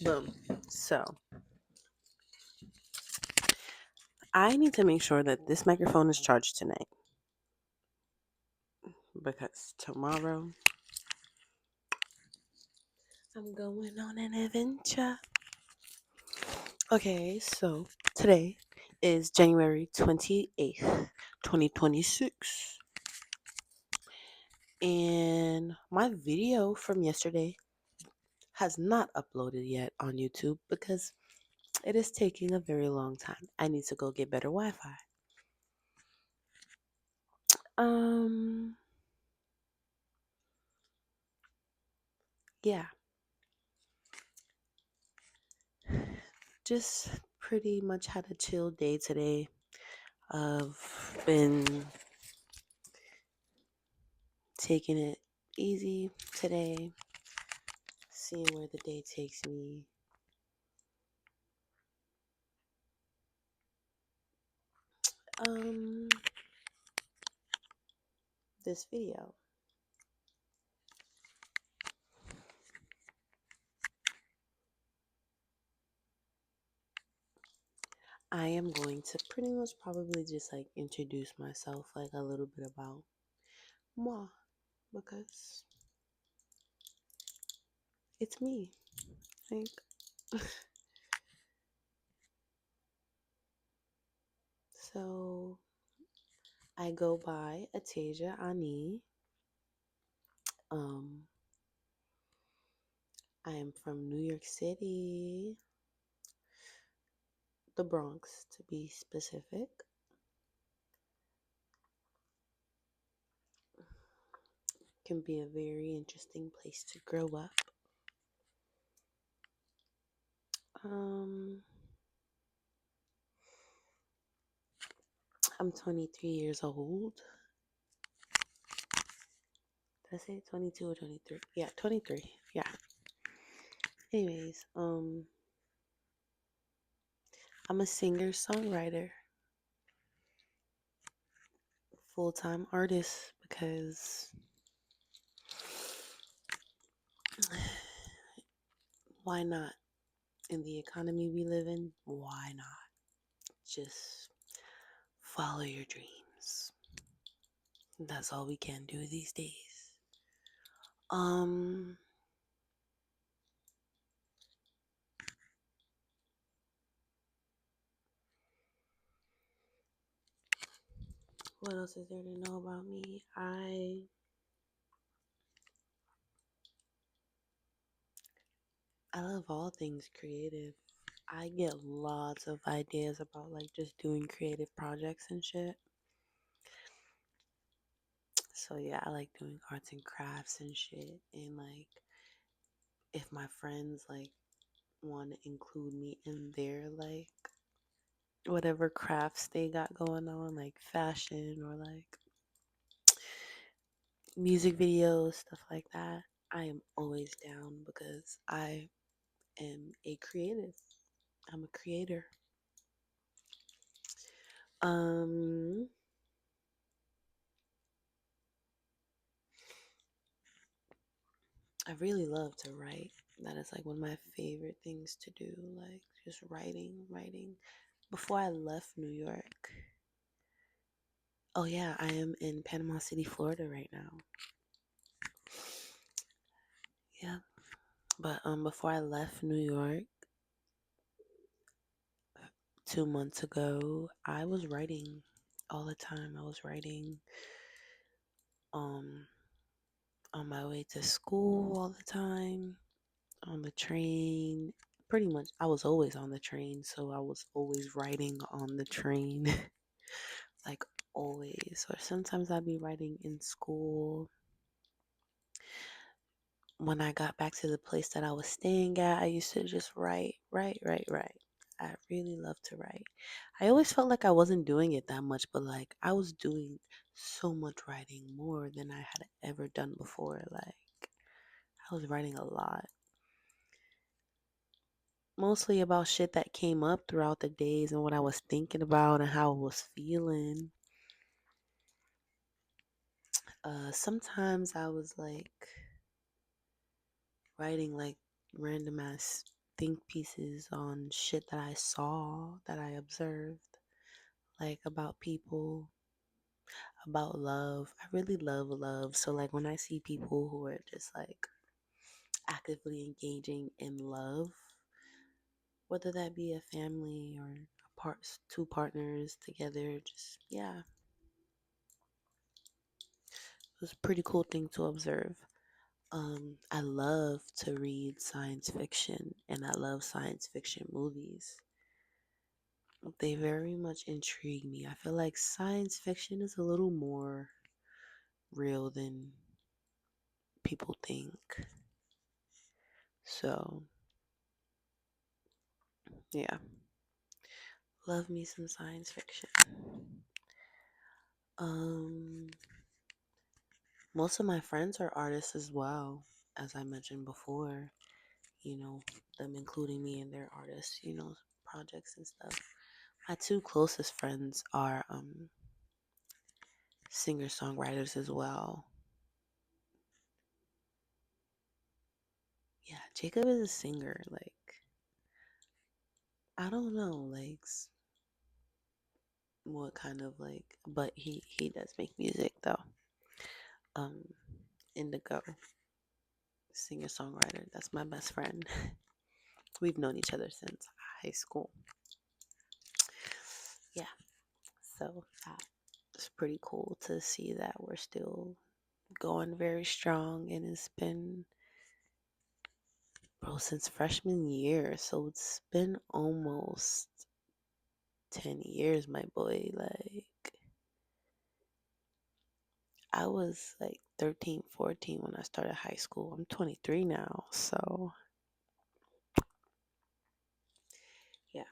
Boom. So I need to make sure that this microphone is charged tonight because tomorrow I'm going on an adventure. Okay, so today is January 28th, 2026. And my video from yesterday has not uploaded yet on YouTube because it is taking a very long time. I need to go get better Wi-Fi. Um, yeah, just pretty much had a chill day today. I've been taking it easy today, seeing where the day takes me. Um, this video. I am going to pretty much probably just like introduce myself like a little bit about moi because it's me. Like so I go by Atajia Ani. Um I am from New York City, the Bronx to be specific. Can be a very interesting place to grow up. Um I'm 23 years old. Did I say 22 or 23? Yeah, 23. Yeah. Anyways, I'm a singer songwriter, full time artist because why not? In the economy we live in, why not? Just follow your dreams. That's all we can do these days. Um, what else is there to know about me? I love all things creative. I get lots of ideas about like just doing creative projects and shit. So yeah, I like doing arts and crafts and shit. And like if my friends like want to include me in their like whatever crafts they got going on, like fashion or like music videos, stuff like that, I am always down because I am a creative. I'm a creator. Um, I really love to write. That is like one of my favorite things to do, like just writing. Before I left New York, oh yeah, I am in Panama City, Florida right now. Yeah, but before I left New York 2 months ago, I was writing all the time. I was writing um on my way to school all the time, on the train. Pretty much, I was always on the train, so I was always writing on the train, like always. Or sometimes I'd be writing in school. When I got back to the place that I was staying at, I used to just write. I really love to write. I always felt like I wasn't doing it that much, but like I was doing so much writing more than I had ever done before. Like I was writing a lot, mostly about shit that came up throughout the days and what I was thinking about and how I was feeling. Sometimes I was like writing like random ass think pieces on shit that I saw, that I observed, like about people, about love. I really love love. So, like, when I see people who are just like actively engaging in love, whether that be a family or two partners together, just yeah, it was a pretty cool thing to observe. I love to read science fiction and I love science fiction movies. They very much intrigue me. I feel like science fiction is a little more real than people think. So, yeah, love me some science fiction. Um, Most of my friends are artists as well, as I mentioned before, you know, them including me in their artists, projects and stuff. My two closest friends are singer songwriters as well. Yeah, Jacob is a singer. Like, I don't know, like what kind of like, but he does make music though. Um, Indigo, singer songwriter. That's my best friend. We've known each other since high school. Yeah, so it's pretty cool to see that we're still going very strong, and it's been, bro, since freshman year. So it's been almost 10 years, my boy. Like, I was like 13, 14 when I started high school. I'm 23 now. So, yeah,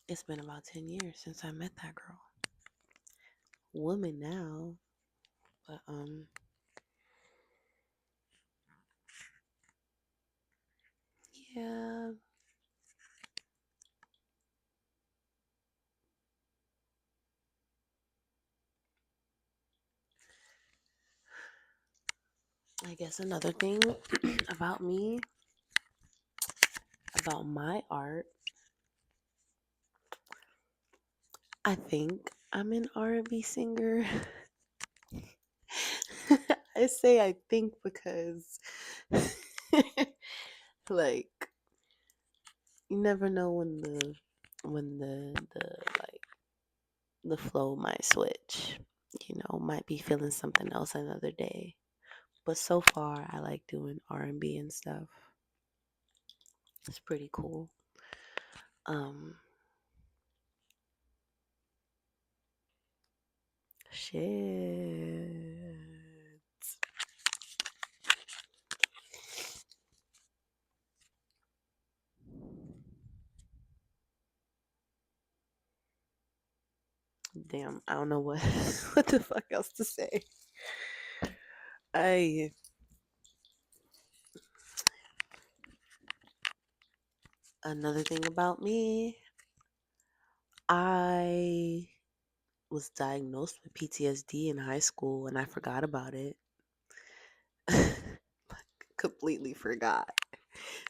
it's been about 10 years since I met that girl. Woman now. But, yeah, I guess another thing about me, about my art, I think I'm an R&B singer. I say I think because like you never know when the like the flow might switch. Might be feeling something else another day. But so far I like doing R&B and stuff. It's pretty cool. Um Shit. Damn, I don't know what what the fuck else to say. I Another thing about me, I was diagnosed with PTSD in high school and I forgot about it. Completely forgot.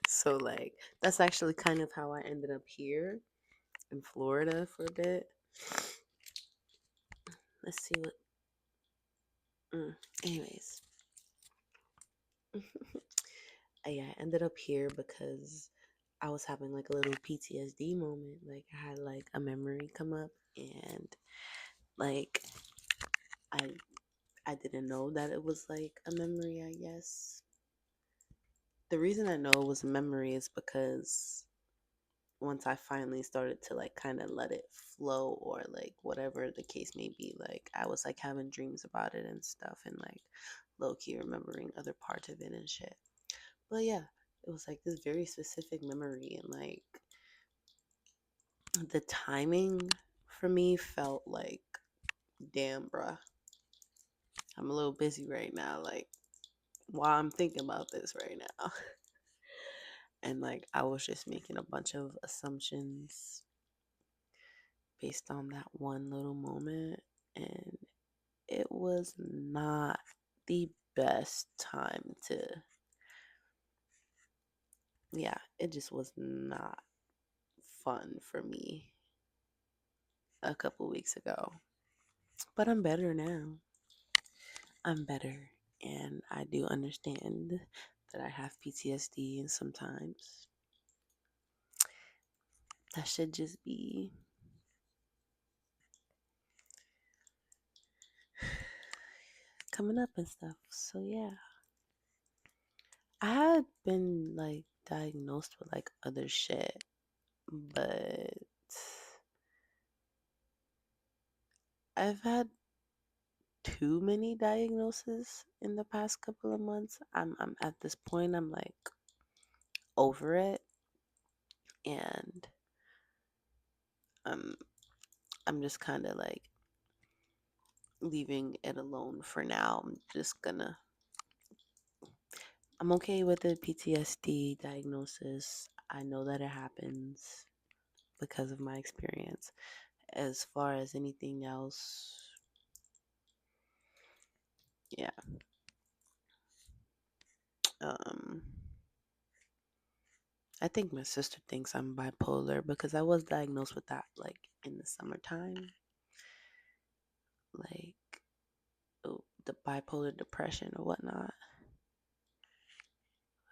So like that's actually kind of how I ended up here in Florida for a bit. Let's see what. Anyways, yeah, I ended up here because I was having like a little PTSD moment. Like I had like a memory come up, and like I I didn't know that it was like a memory. I guess the reason I know it was a memory is because once I finally started to like kind of let it flow, or like whatever the case may be, like I was like having dreams about it and stuff, and like low key remembering other parts of it and shit. But yeah, it was like this very specific memory, and like the timing for me felt like, damn, bruh, I'm a little busy right now. Like, while I'm thinking about this right now. And like, I was just making a bunch of assumptions based on that one little moment. And it was not the best time to yeah, it just was not fun for me a couple weeks ago. But I'm better now. I'm better. And I do understand that I have PTSD, and sometimes that should just be coming up and stuff. So, yeah. I had been like diagnosed with like other shit, but I've had too many diagnoses in the past couple of months. I'm at this point I'm like over it, and I'm I'm just kind of like leaving it alone for now. I'm okay with the PTSD diagnosis. I know that it happens because of my experience. As far as anything else, yeah. Um I think my sister thinks I'm bipolar because I was diagnosed with that like in the summertime, like the bipolar depression or whatnot.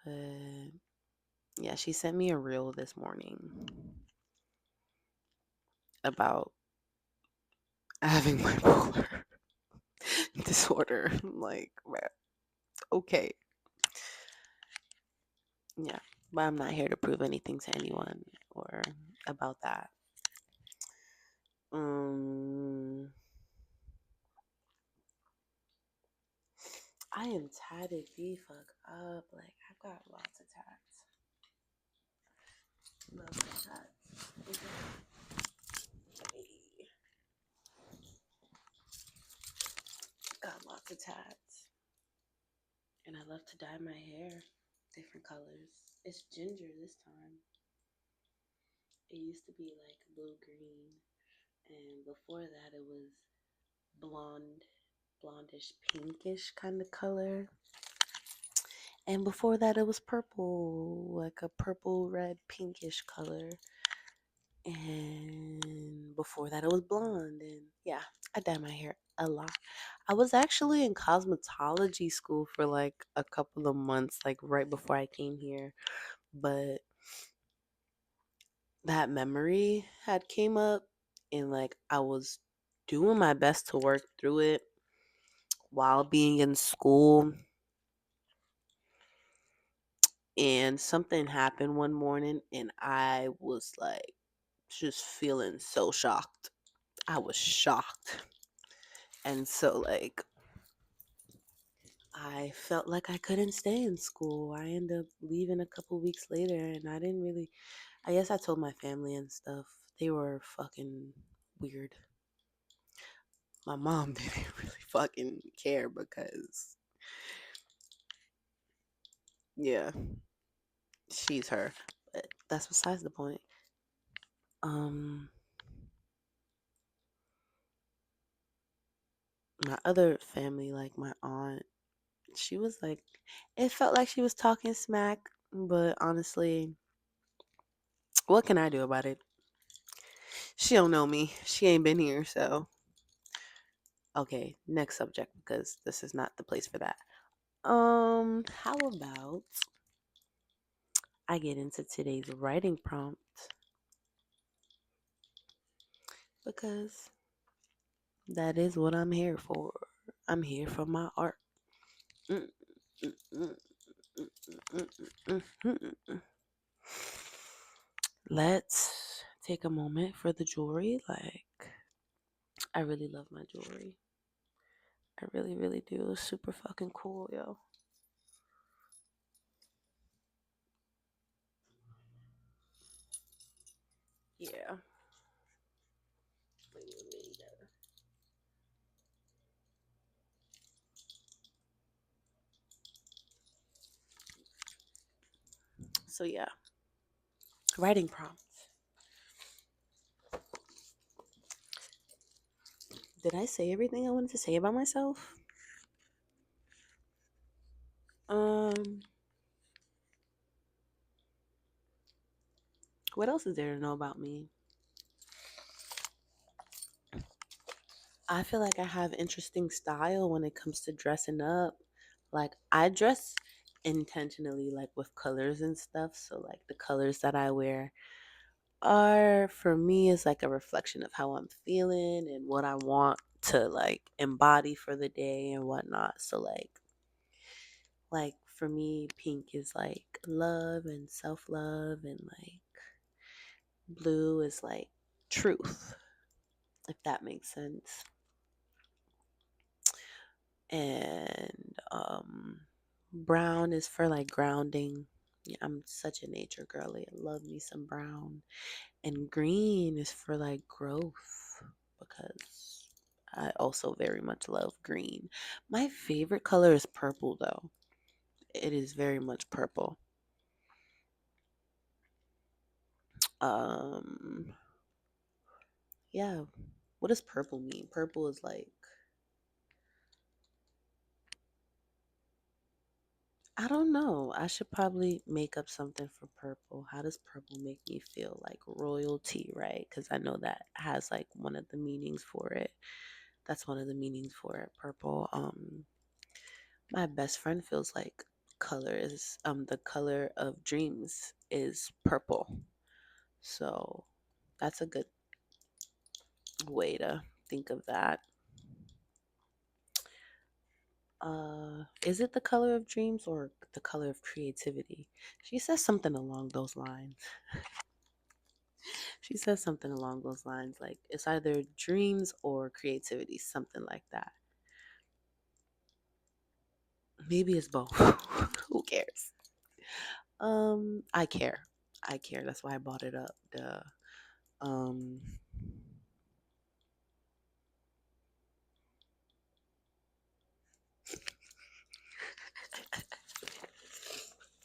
But yeah, she sent me a reel this morning about having bipolar disorder. I'm like, "Right, okay, yeah, but I'm not here to prove anything to anyone or about that. Um, I am tatted the fuck up. Like I've got lots of tats. Lots of tats. Hey, got lots of tats, and I love to dye my hair different colors. It's ginger this time. It used to be like blue green, and before that it was blonde, blondish pinkish kind of color. And before that it was purple, like a purple red pinkish color. And before that it was blonde. And yeah, I dye my hair a lot. I was actually in cosmetology school for like a couple of months, like right before I came here. But that memory had came up, and like I was doing my best to work through it while being in school, and something happened one morning and I was like just feeling so shocked. I was shocked. And so like I felt like I couldn't stay in school. I ended up leaving a couple weeks later, and I didn't really, I guess I told my family and stuff. They were fucking weird. My mom didn't really fucking care because, yeah, she's her. But that's besides the point. Um, my other family, like my aunt, she was like, it felt like she was talking smack, but honestly, what can I do about it? She don't know me. She ain't been here, so okay, next subject because this is not the place for that. How about I get into today's writing prompt because that is what I'm here for. I'm here for my art. Mm, mm, mm, mm, mm, mm, mm, mm. Let's take a moment for the jewelry. Like, I really love my jewelry. I really, really do. It's super fucking cool, yo. Yeah. So yeah, writing prompts. Did I say everything I wanted to say about myself? Um, What else is there to know about me? I feel like I have interesting style when it comes to dressing up. Like I dress intentionally like with colors and stuff. So like the colors that I wear are for me is like a reflection of how I'm feeling and what I want to like embody for the day and whatnot. So like for me pink is like love and self-love and like blue is like truth, if that makes sense. And brown is for like grounding. Yeah, I'm such a nature girly. I love me some brown. And green is for like growth because I also very much love green. My favorite color is purple though. It is very much purple. Um yeah. What does purple mean? Purple is like I don't know. I should probably make up something for purple. How does purple make me feel? Like royalty, right? Because I know that has like one of the meanings for it. That's one of the meanings for it. Purple. My best friend feels like color is the color of dreams is purple. So that's a good way to think of that. Is it the color of dreams or the color of creativity? She says something along those lines. She says something along those lines, like it's either dreams or creativity, something like that. Maybe it's both. Who cares? I care. I care. That's why I bought it up. The um.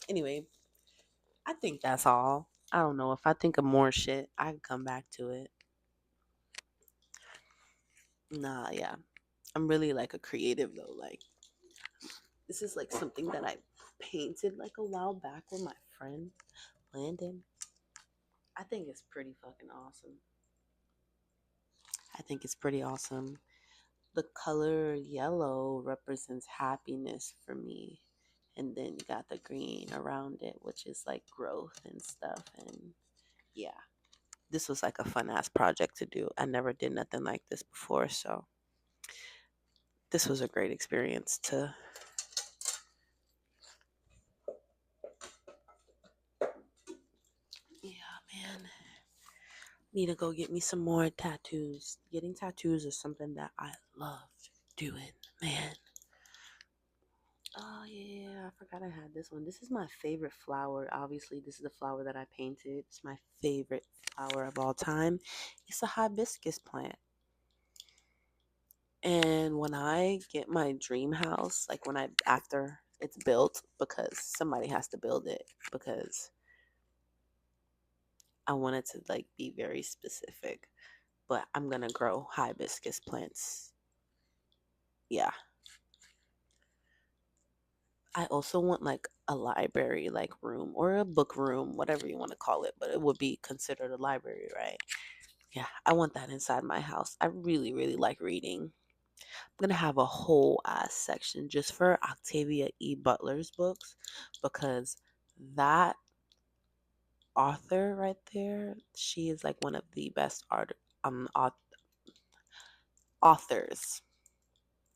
Anyway, I think that's all. I don't know if I think of more shit, I can come back to it. Nah, yeah, I'm really like a creative though. Like this is like something that I painted like a while back with my friend Landon. I think it's pretty fucking awesome. I think it's pretty awesome. The color yellow represents happiness for me. And then you got the green around it, which is like growth and stuff. And yeah, this was like a fun ass project to do. I never did nothing like this before. So this was a great experience to, yeah, man. Need to go get me some more tattoos. Getting tattoos is something that I love doing, man. Oh yeah, I forgot I had this one. This is my favorite flower. Obviously, this is the flower that I painted. It's my favorite flower of all time. It's a hibiscus plant. And when I get my dream house, like when I after it's built, because somebody has to build it, because I want it to like be very specific. But I'm gonna grow hibiscus plants. Yeah. I also want like a library like room or a book room, whatever you want to call it, but it would be considered a library, right? Yeah, I want that inside my house. I really, really like reading. I'm gonna have a whole ass section just for Octavia E. Butler's books because that author right there, she is like one of the best authors.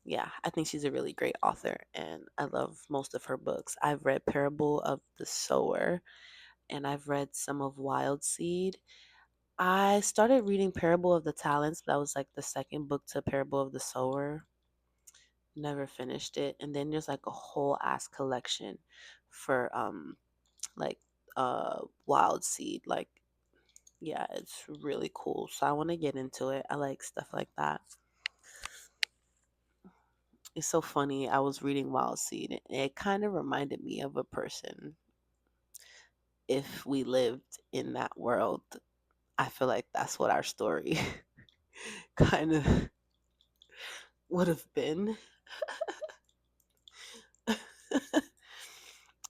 Yeah, I think she's a really great author and I love most of her books. I've read Parable of the Sower and I've read some of Wild Seed. I started reading Parable of the Talents, but that was like the second book to Parable of the Sower. Never finished it. And then there's like a whole ass collection for like Wild Seed. Like yeah, it's really cool. So I want to get into it. I like stuff like that. It's so funny. I was reading Wild Seed and it kind of reminded me of a person. If we lived in that world, I feel like that's what our story kind of would have been.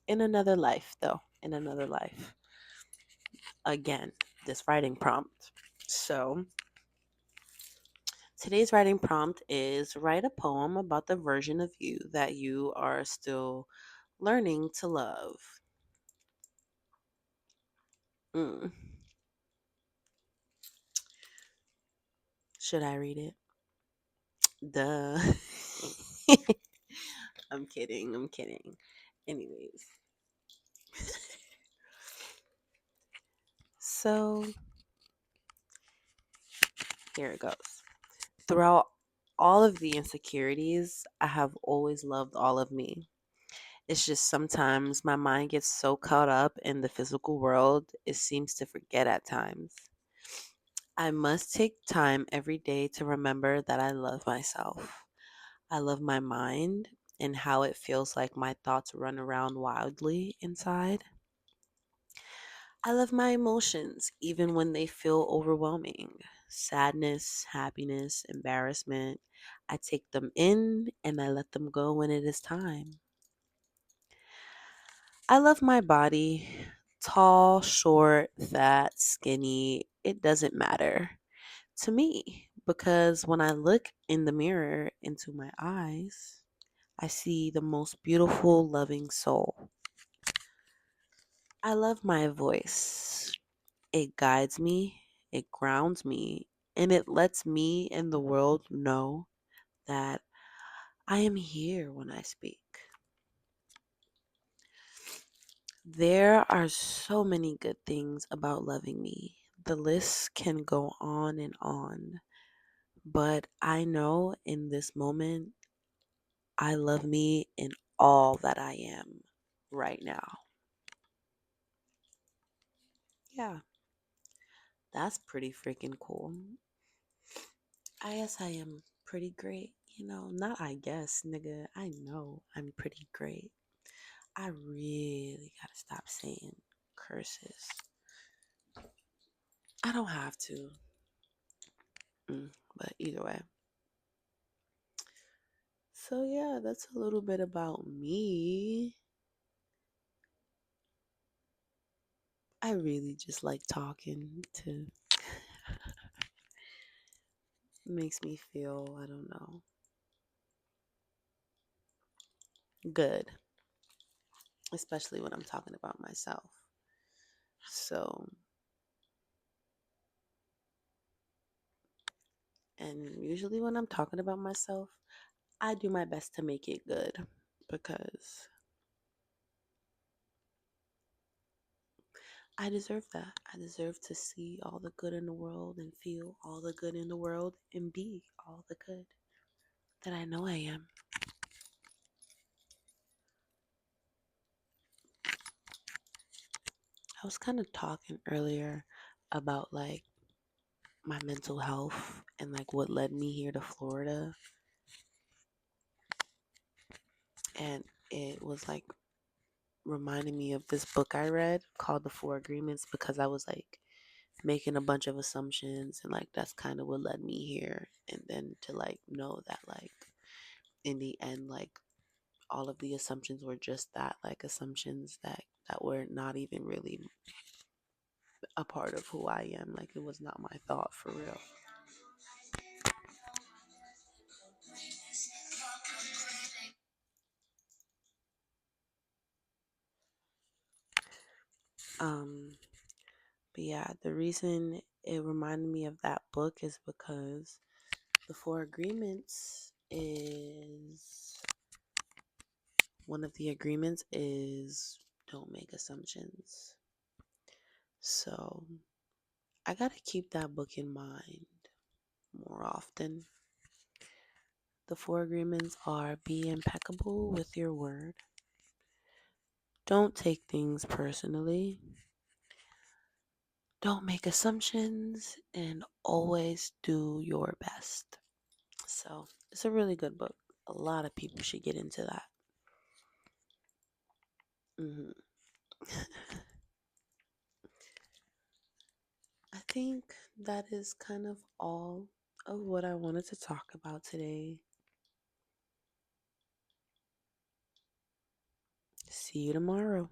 In another life, though. In another life. again this writing prompt. So, today's writing prompt is write a poem about the version of you that you are still learning to love. Mm. Should I read it? Duh. I'm kidding. I'm kidding. Anyways, so here it goes. Throughout all of the insecurities, I have always loved all of me. It's just sometimes my mind gets so caught up in the physical world, it seems to forget at times. I must take time every day to remember that I love myself. I love my mind and how it feels like my thoughts run around wildly inside. I love my emotions, even when they feel overwhelming. Sadness, happiness, embarrassment. I take them in and I let them go when it is time. I love my body. Tall, short, fat, skinny, it doesn't matter to me because when I look in the mirror into my eyes, I see the most beautiful, loving soul. I love my voice. It guides me, it grounds me, and it lets me and the world know that I am here when I speak. There are so many good things about loving me. The list can go on and on, but I know in this moment, I love me in all that I am right now. Yeah, that's pretty freaking cool. I guess I am pretty great. Not I guess, nigga. I know I'm pretty great. I really gotta stop saying curses. I don't have to. But either way. So, yeah, that's a little bit about me. I really just like talking to makes me feel, I don't know, good, especially when I'm talking about myself. So, and usually when I'm talking about myself, I do my best to make it good because I deserve that. I deserve to see all the good in the world and feel all the good in the world and be all the good that I know I am. I was kind of talking earlier about like my mental health and like what led me here to Florida. And it was like reminding me of this book I read called The Four Agreements because I was like making a bunch of assumptions and like that's kind of what led me here. And then to like know that like in the end, like all of the assumptions were just that, like assumptions that were not even really a part of who I am. Like it was not my thought for real. Um, but yeah, the reason it reminded me of that book is because the Four Agreements is one of the agreements is don't make assumptions. So I gotta keep that book in mind more often. The four agreements are be impeccable with your word, don't take things personally, don't make assumptions, and always do your best. So it's a really good book. A lot of people should get into that. hmm I think that is kind of all of what I wanted to talk about today. See you tomorrow.